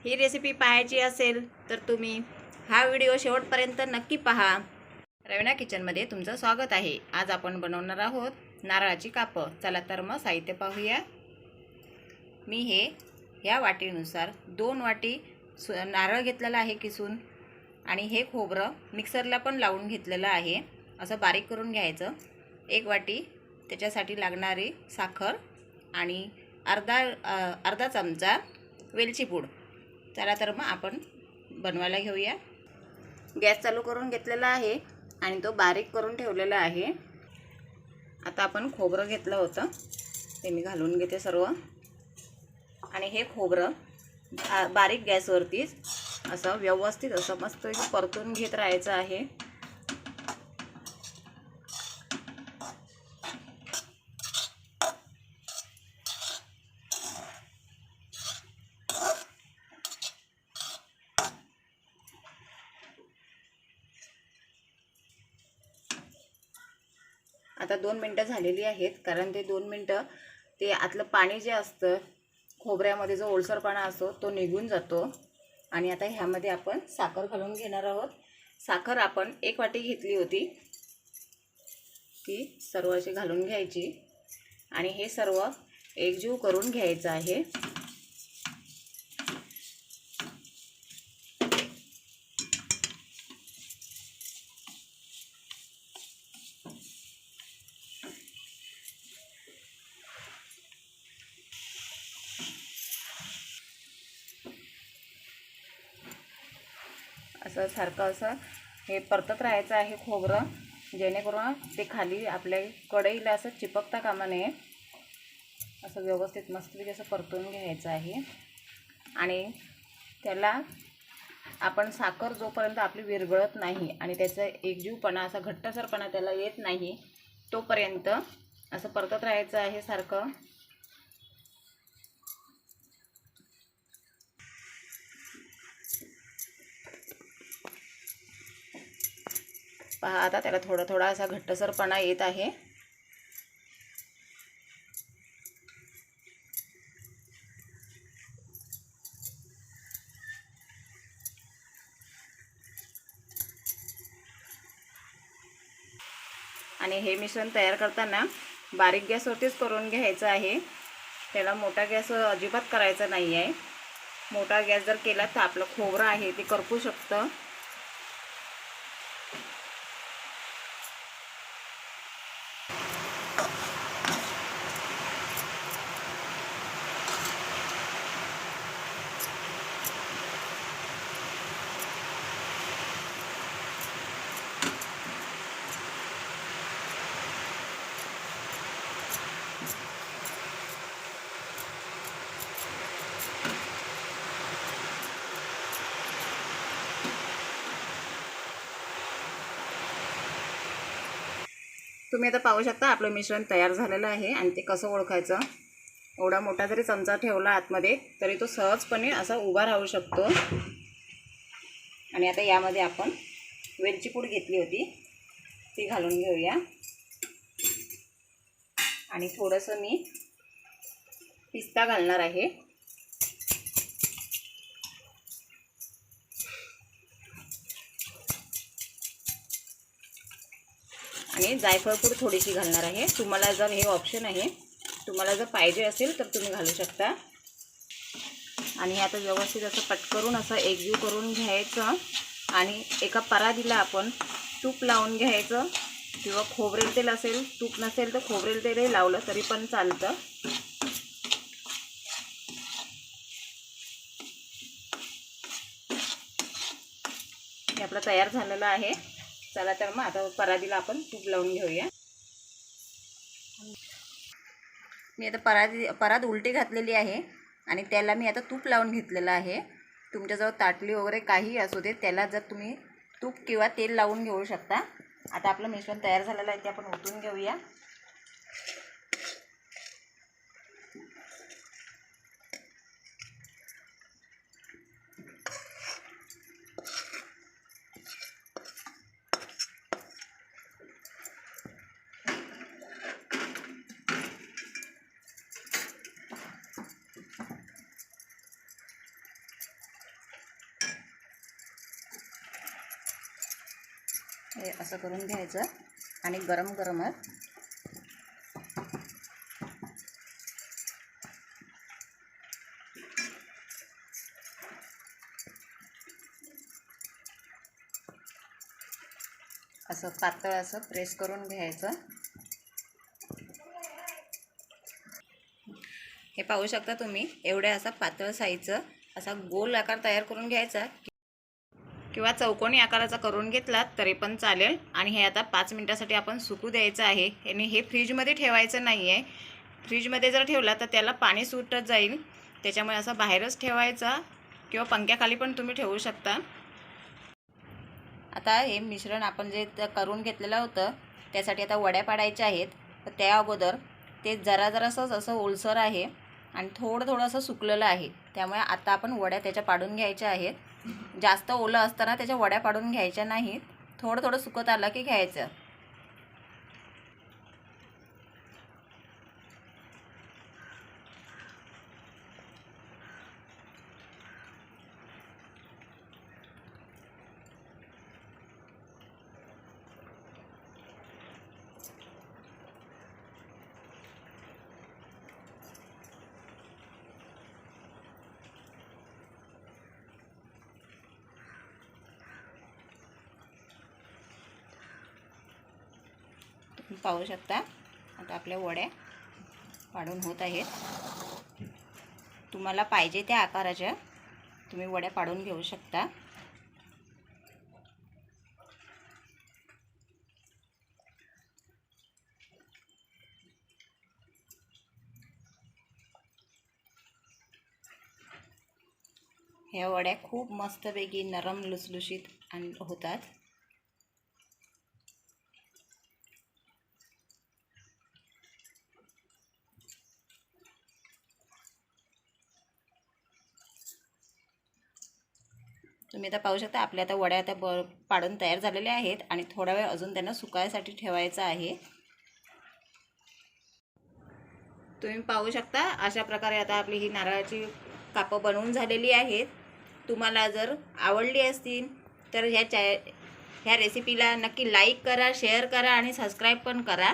ही recipe पाहायची असेल तर तुम्ही हा व्हिडिओ शेवटपर्यंत नक्की पहा। रवीना किचनमध्ये तुमचं स्वागत आहे। आज आपण बनवणार आहोत नारळाची कापं। चला तर मग साहित्य पाहूया। मी ह्या वाटीनुसार 2 वाटी नारळ घेतलेला आहे किसून, आणि हे खोबरं मिक्सरला पण लावून घेतलेलं आहे। असं बारीक करून घ्यायचं। 1 वाटी त्याच्यासाठी लागणारी साखर आणि अर्धा चमचा वेलची पूड। चला तर मग आपण बनवायला घेऊया। गॅस चालू करून घेतलेला आहे आणि तो बारीक करून ठेवलेला आहे। आता आपण खोबरं घेतलं होतं ते मी घालून घेते सर्व, आणि हे खोबरं बारीक गॅसवरतीच असं व्यवस्थित असं मस्त परतून घेत राहायचं आहे। आता 2 मिनिटं झालेली आहेत, कारण ते 2 मिनिटं ते आतलं पाणी जे असतं खोबऱ्यामध्ये, जो ओलसरपणा असतो तो निघून जातो। आणि आता ह्यामध्ये आपण साखर घालून घेणार आहोत। साखर आपण 1 वाटी घेतली होती, ती सर्व अशी घालून घ्यायची आणि हे सर्व एकजीव करून घ्यायचं आहे। असं सारखं असं हे परतत राहायचं आहे खोबरं, जेणेकरून ते खाली आपल्या कढईला असं चिपकता कामा नये। असं व्यवस्थित मस्तपैकी असं परतून घ्यायचं आहे। आणि त्याला आपण साखर जोपर्यंत आपली विरघळत नाही आणि त्याचा एकजीवपणा असा घट्टसरपणा त्याला येत नाही तोपर्यंत असं परतत राहायचं आहे सारखं। पहा, आता त्याला थोडा असा घट्टसरपणा येत आहे। आणि हे मिश्रण तयार करताना बारीक गॅसवरतीच करून घ्यायचं आहे। त्याला मोठा गॅस अजिबात करायचा नाही आहे। मोठा गॅस जर केला तर आपलं खोबरं आहे ते करपू शकतं। तुम्ही आता पाहू शकता आपलं मिश्रण तयार झालेलं आहे। आणि ते कसं ओळखायचं, एवढा मोठा जरी चमचा ठेवला आतमध्ये तरी तो सहजपणे असा उभा राहू शकतो। आणि आता यामध्ये आपण वेलची पूड घेतली होती ती घालून घेऊया, आणि थोडंसं मी पिस्ता घालणार आहे। आणि जायफळ पूड थोडीशी घालणार आहे। तुम्हाला जर हे ऑप्शन आहे, तुम्हाला जर पाहिजे असेल तर तुम्ही घालू शकता। आणि आता व्यवस्थित असं पट करून असं एकजीव करून घ्यायचं। आणि एका परातीला आपण तूप लावून घ्यायचं, किंवा खोबरेल तेल असेल, तूप नसेल तर खोबरेल तेलही लावलं तरी पण चालतं। हे आपलं तयार झालेलं आहे। चला तर मग आता परातीला आपण तूप लावून घेऊया। मी आता परात उलटी घातलेली आहे आणि त्याला मी आता तूप लावून घेतलेलं आहे। तुमच्याजवळ ताटली वगैरे काही असू दे, त्याला जर तुम्ही तूप किंवा तेल लावून घेऊ शकता। आता आपलं मिश्रण तयार झालेलं आहे ते आपण ओतून घेऊया। हे असं करून घ्यायचं आणि गरम गरमच असं पातळ असं प्रेस करून घ्यायचं। हे पाहू शकता तुम्ही, एवढ्या असा पातळ साईजचा असा गोल आकार तयार करून घ्यायचा किंवा चौकोनी आकाराचा करून घेतलात तरी पण चालेल। आणि हे आता 5 मिनिटासाठी आपण सुकू द्यायचं आहे। आणि हे फ्रीजमध्ये ठेवायचं नाही आहे। फ्रीजमध्ये जर ठेवला तर त्याला पाणी सुटत जाईल, त्याच्यामुळे असं बाहेरच ठेवायचा किंवा पंख्याखाली पण तुम्ही ठेवू शकता। आता हे मिश्रण आपण जे करून घेतलेलं होतं त्यासाठी आता वड्या पाडायच्या आहेत। तर त्या अगोदर ते जरासं असं ओलसर आहे आणि थोडं असं सुकलेलं आहे, त्यामुळे आता आपण वड्या त्याच्या पाडून घ्यायच्या आहेत। जास्त ओलं असताना त्याच्या वड्या पाडून घ्यायच्या नाहीत, थोडं सुकत आलं की घ्यायचं। पाहू शकता आता आपल्या वड्या पाडून होत आहेत। तुम्हाला पाहिजे त्या आकाराच्या तुम्ही वड्या पाडून घेऊ शकता। ह्या वड्या खूप मस्तपैकी नरम लुसलुशीत आणि होतात। तुम्ही आता पाहू शकता आपल्या आता वड्या आता पाडून तयार झालेल्या आहेत आणि थोडा वेळ अजून त्यांना सुकायसाठी ठेवायचं आहे। तुम्ही पाहू शकता अशा प्रकारे आता आपली ही नारळाची कापं बनवून झालेली आहेत। तुम्हाला जर आवडली असतील तर ह्या रेसिपीला नक्की लाईक करा, शेअर करा आणि सबस्क्राईब पण करा।